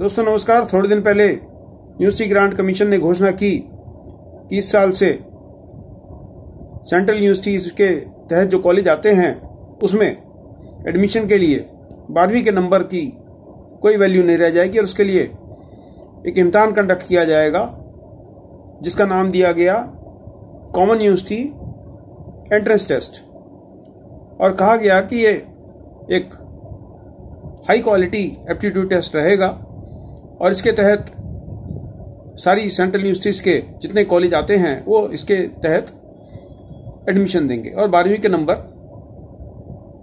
दोस्तों नमस्कार। थोड़े दिन पहले यूनिवर्सिटी ग्रांट कमीशन ने घोषणा की कि इस साल से सेंट्रल यूनिवर्सिटीज के तहत जो कॉलेज आते हैं उसमें एडमिशन के लिए 12वीं के नंबर की कोई वैल्यू नहीं रह जाएगी और उसके लिए एक इम्तिहान कंडक्ट किया जाएगा जिसका नाम दिया गया कॉमन यूनिवर्सिटी एंट्रेंस टेस्ट। और कहा गया कि ये एक हाई क्वालिटी एप्टीट्यूड टेस्ट रहेगा और इसके तहत सारी सेंट्रल यूनिवर्सिटीज के जितने कॉलेज आते हैं वो इसके तहत एडमिशन देंगे और 12वीं के नंबर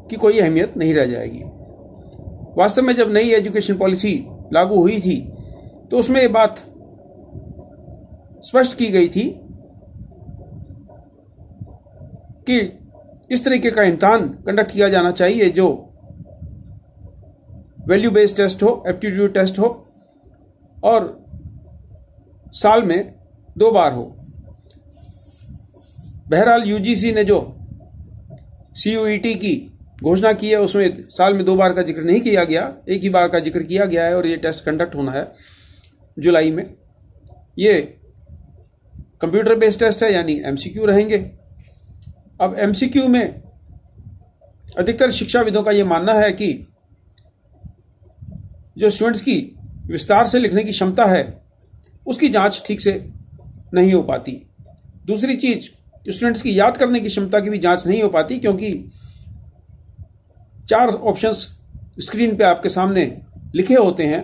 की कोई अहमियत नहीं रह जाएगी। वास्तव में जब नई एजुकेशन पॉलिसी लागू हुई थी तो उसमें ये बात स्पष्ट की गई थी कि इस तरीके का इम्तिहान कंडक्ट किया जाना चाहिए जो वैल्यू बेस्ड टेस्ट हो, एप्टीट्यूड टेस्ट हो और साल में 2 बार हो। बहरहाल यूजीसी ने जो सीयूईटी की घोषणा की है उसमें साल में 2 बार का जिक्र नहीं किया गया, एक ही बार का जिक्र किया गया है और ये टेस्ट कंडक्ट होना है जुलाई में। ये कंप्यूटर बेस्ड टेस्ट है यानी एमसीक्यू रहेंगे। अब एमसीक्यू में अधिकतर शिक्षाविदों का यह मानना है कि जो स्टूडेंट्स की विस्तार से लिखने की क्षमता है उसकी जांच ठीक से नहीं हो पाती। दूसरी चीज, स्टूडेंट्स की याद करने की क्षमता की भी जांच नहीं हो पाती क्योंकि 4 ऑप्शंस स्क्रीन पे आपके सामने लिखे होते हैं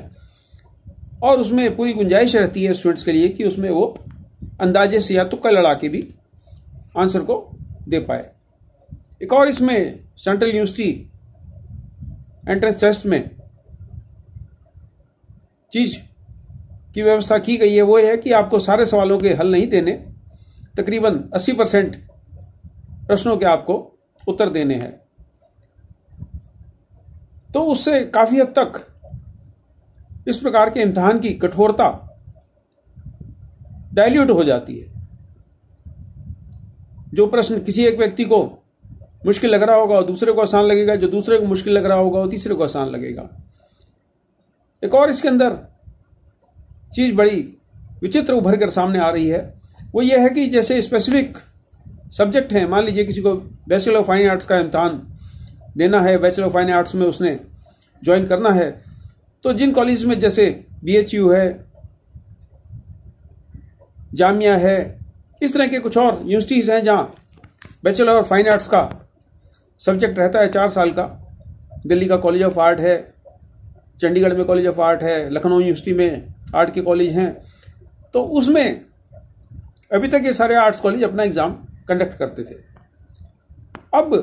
और उसमें पूरी गुंजाइश रहती है स्टूडेंट्स के लिए कि उसमें वो अंदाजे से या तुक्का लड़ा के भी आंसर को दे पाए। एक और इसमें सेंट्रल यूनिवर्सिटी एंट्रेंस टेस्ट में चीज की व्यवस्था की गई है वो है कि आपको सारे सवालों के हल नहीं देने, तकरीबन 80% प्रश्नों के आपको उत्तर देने हैं। तो उससे काफी हद तक इस प्रकार के इम्तिहान की कठोरता डाइल्यूट हो जाती है। जो प्रश्न किसी एक व्यक्ति को मुश्किल लग रहा होगा और दूसरे को आसान लगेगा, जो दूसरे को मुश्किल लग रहा होगा वो तीसरे को आसान लगेगा। एक और इसके अंदर चीज बड़ी विचित्र उभर कर सामने आ रही है वो ये है कि जैसे स्पेसिफिक सब्जेक्ट हैं, मान लीजिए किसी को बैचलर ऑफ फाइन आर्ट्स का इम्तिहान देना है, बैचलर ऑफ फाइन आर्ट्स में उसने ज्वाइन करना है, तो जिन कॉलेज में जैसे बीएचयू है, जामिया है, इस तरह के कुछ और यूनिवर्सिटीज हैं जहां बैचलर ऑफ फाइन आर्ट्स का सब्जेक्ट रहता है 4 साल का। दिल्ली का कॉलेज ऑफ आर्ट है, चंडीगढ़ में कॉलेज ऑफ आर्ट है, लखनऊ यूनिवर्सिटी में आर्ट के कॉलेज हैं। तो उसमें अभी तक ये सारे आर्ट्स कॉलेज अपना एग्जाम कंडक्ट करते थे। अब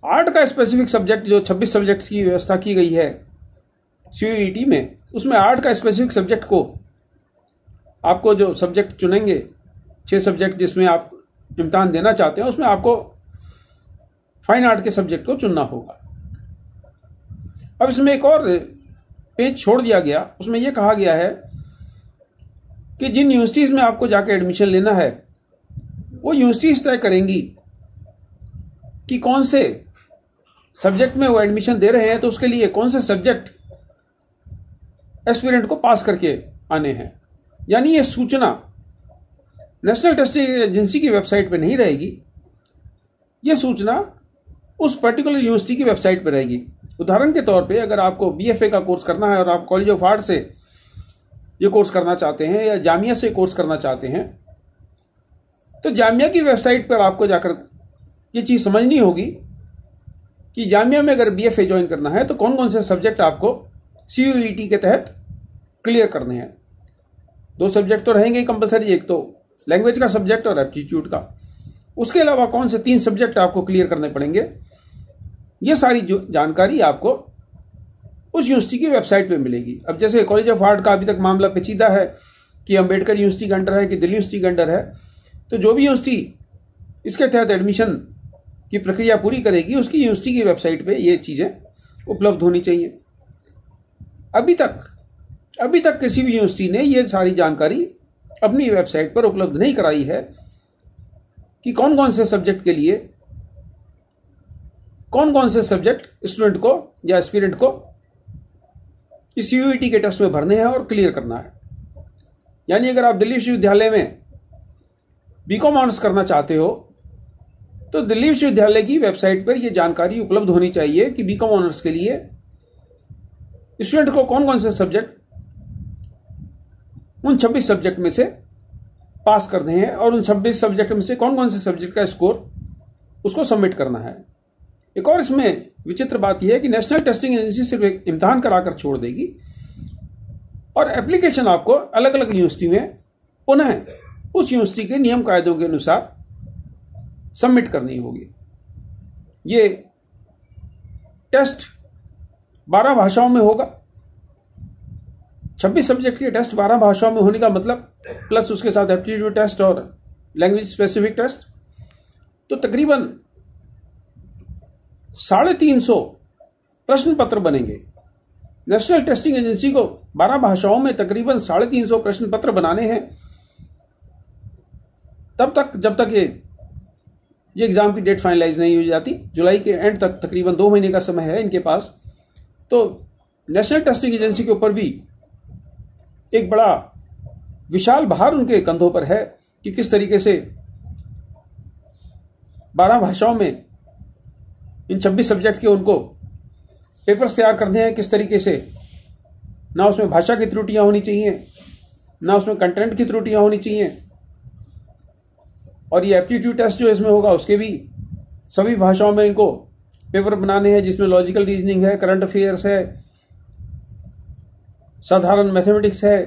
आर्ट का स्पेसिफिक सब्जेक्ट जो 26 सब्जेक्ट्स की व्यवस्था की गई है सीयूईटी में, उसमें आर्ट का स्पेसिफिक सब्जेक्ट को आपको जो सब्जेक्ट चुनेंगे 6 सब्जेक्ट जिसमें आप इम्तिहान देना चाहते हैं उसमें आपको फाइन आर्ट के सब्जेक्ट को चुनना होगा। अब इसमें एक और पेज छोड़ दिया गया, उसमें यह कहा गया है कि जिन यूनिवर्सिटीज में आपको जाकर एडमिशन लेना है वो यूनिवर्सिटीज तय करेंगी कि कौन से सब्जेक्ट में वो एडमिशन दे रहे हैं, तो उसके लिए कौन से सब्जेक्ट एस्पिरेंट को पास करके आने हैं। यानी ये सूचना नेशनल टेस्टिंग एजेंसी की वेबसाइट पे नहीं रहेगी, ये सूचना उस पर्टिकुलर यूनिवर्सिटी की वेबसाइट पे रहेगी। उदाहरण के तौर पे अगर आपको बीएफए का कोर्स करना है और आप कॉलेज ऑफ आर्ट से ये कोर्स करना चाहते हैं या जामिया से कोर्स करना चाहते हैं, तो जामिया की वेबसाइट पर आपको जाकर ये चीज समझनी होगी कि जामिया में अगर बीएफए ज्वाइन करना है तो कौन कौन से सब्जेक्ट आपको सीयूईटी के तहत क्लियर करने हैं। 2 सब्जेक्ट तो रहेंगे कंपलसरी, एक तो लैंग्वेज का सब्जेक्ट और एप्टीट्यूड का। उसके अलावा कौन से 3 सब्जेक्ट आपको क्लियर करने पड़ेंगे, ये सारी जो जानकारी आपको उस यूनिवर्सिटी की वेबसाइट पे मिलेगी। अब जैसे कॉलेज ऑफ आर्ट का अभी तक मामला पेचीदा है कि अंबेडकर यूनिवर्सिटी के अंडर है कि दिल्ली यूनिवर्सिटी के अंडर है, तो जो भी यूनिवर्सिटी इसके तहत एडमिशन की प्रक्रिया पूरी करेगी उसकी यूनिवर्सिटी की वेबसाइट पे ये चीजें उपलब्ध होनी चाहिए। अभी तक किसी भी यूनिवर्सिटी ने ये सारी जानकारी अपनी वेबसाइट पर उपलब्ध नहीं कराई है कि कौन कौन से सब्जेक्ट के लिए कौन कौन से सब्जेक्ट स्टूडेंट को या एस्पिरेंट को इस CUET के टेस्ट में भरने हैं और क्लियर करना है। यानी अगर आप दिल्ली विश्वविद्यालय में बीकॉम ऑनर्स करना चाहते हो तो दिल्ली विश्वविद्यालय की वेबसाइट पर यह जानकारी उपलब्ध होनी चाहिए कि बीकॉम ऑनर्स के लिए स्टूडेंट को कौन कौन से सब्जेक्ट उन 26 सब्जेक्ट में से पास करने हैं और उन 26 सब्जेक्ट में से कौन कौन से सब्जेक्ट का स्कोर उसको सबमिट करना है। एक और इसमें विचित्र बात यह है कि नेशनल टेस्टिंग एजेंसी सिर्फ एक इम्तिहान कराकर छोड़ देगी और एप्लीकेशन आपको अलग अलग यूनिवर्सिटी में पुनः उस यूनिवर्सिटी के नियम कायदों के अनुसार सबमिट करनी होगी। ये टेस्ट 12 भाषाओं में होगा। 26 सब्जेक्ट के टेस्ट 12 भाषाओं में होने का मतलब प्लस उसके साथ एप्टीट्यूड टेस्ट और लैंग्वेज स्पेसिफिक टेस्ट, तो तकरीबन 350 प्रश्न पत्र बनेंगे। नेशनल टेस्टिंग एजेंसी को 12 भाषाओं में तकरीबन 350 प्रश्न पत्र बनाने हैं तब तक जब तक ये एग्जाम की डेट फाइनलाइज नहीं हो जाती। जुलाई के एंड तक तकरीबन 2 महीने का समय है इनके पास। तो नेशनल टेस्टिंग एजेंसी के ऊपर भी एक बड़ा विशाल भार उनके कंधों पर है कि किस तरीके से 12 भाषाओं में इन 26 सब्जेक्ट के उनको पेपर्स तैयार करने हैं। किस तरीके से ना उसमें भाषा की त्रुटियां होनी चाहिए, ना उसमें कंटेंट की त्रुटियां होनी चाहिए, और ये एप्टीट्यूड टेस्ट जो इसमें होगा उसके भी सभी भाषाओं में इनको पेपर बनाने हैं जिसमें लॉजिकल रीजनिंग है, करंट अफेयर्स है, साधारण मैथमेटिक्स है,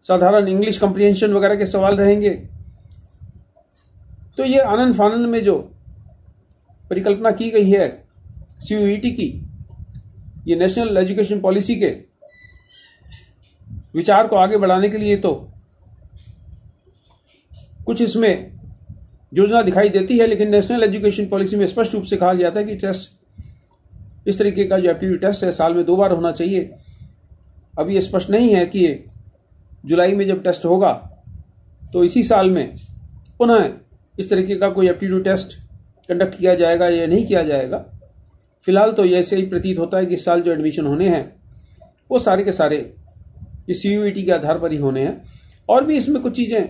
साधारण इंग्लिश कंप्रीहेंशन वगैरह के सवाल रहेंगे। तो ये आनंद फानंद में जो परिकल्पना की गई है CUET की, ये नेशनल एजुकेशन पॉलिसी के विचार को आगे बढ़ाने के लिए तो कुछ इसमें योजना दिखाई देती है, लेकिन नेशनल एजुकेशन पॉलिसी में स्पष्ट रूप से कहा गया था कि टेस्ट इस तरीके का जो एप्टीट्यूड टेस्ट है साल में 2 बार होना चाहिए। अब ये स्पष्ट नहीं है कि जुलाई में जब टेस्ट होगा तो इसी साल में पुनः इस तरीके का कोई एप्टीट्यूड टेस्ट कंडक्ट किया जाएगा या नहीं किया जाएगा। फिलहाल तो ये ऐसे ही प्रतीत होता है कि इस साल जो एडमिशन होने हैं वो सारे के सारे ये CUET के आधार पर ही होने हैं। और भी इसमें कुछ चीज़ें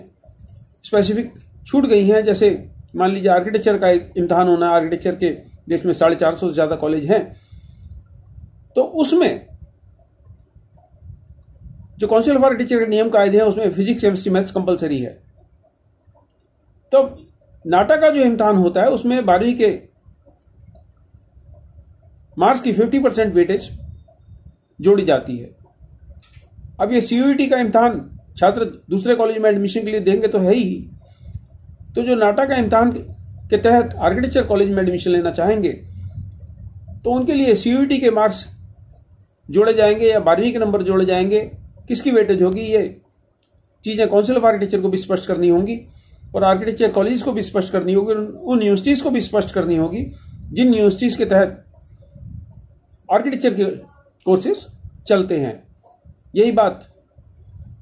स्पेसिफिक छूट गई हैं, जैसे मान लीजिए आर्किटेक्चर का एक इम्तहान होना है। आर्किटेक्चर के देश में 450 से ज़्यादा कॉलेज हैं, तो उसमें जो काउंसिल ऑफ आर्किटेक्चर के नियम कायदे हैं उसमें फिजिक्स केमिस्ट्री मैथ्स कंपलसरी है। तो नाटा का जो इम्तहान होता है उसमें 12वीं के मार्क्स की 50% वेटेज जोड़ी जाती है। अब ये CUET का इम्तहान छात्र दूसरे कॉलेज में एडमिशन के लिए देंगे तो है ही, तो जो नाटा का इम्तहान के तहत आर्किटेक्चर कॉलेज में एडमिशन लेना चाहेंगे तो उनके लिए CUET के मार्क्स जोड़े जाएंगे या 12वीं के नंबर जोड़े जाएंगे, किसकी वेटेज होगी, ये चीज़ें काउंसिल ऑफ आर्किटेक्चर को भी स्पष्ट करनी होंगी और आर्किटेक्चर कॉलेज को भी स्पष्ट करनी होगी, उन यूनिवर्सिटीज़ को भी स्पष्ट करनी होगी जिन यूनिवर्सिटीज़ के तहत आर्किटेक्चर के कोर्सेज चलते हैं। यही बात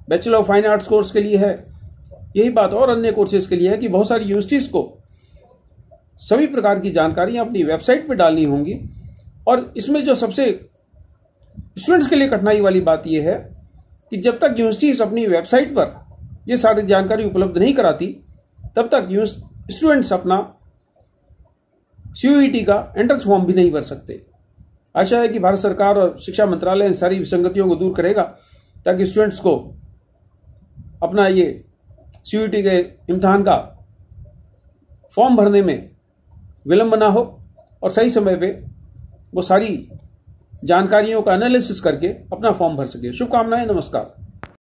bachelor of fine arts course के लिए है, यही बात और अन्य कोर्सेज के लिए है कि बहुत सारी यूनिवर्सिटीज़ को सभी प्रकार की जानकारियां अपनी वेबसाइट पर डालनी होंगी। और इसमें जो सबसे स्टूडेंट्स के लिए कठिनाई वाली बात यह है कि जब तक यूनिवर्सिटीज़ अपनी वेबसाइट पर यह सारी जानकारी उपलब्ध नहीं कराती तब तक स्टूडेंट्स अपना CUET का एंट्रेंस फॉर्म भी नहीं भर सकते। आशा है कि भारत सरकार और शिक्षा मंत्रालय इन सारी विसंगतियों को दूर करेगा ताकि स्टूडेंट्स को अपना ये CUET के इम्तहान का फॉर्म भरने में विलंब ना हो और सही समय पे वो सारी जानकारियों का एनालिसिस करके अपना फॉर्म भर सके। शुभकामनाएं, नमस्कार।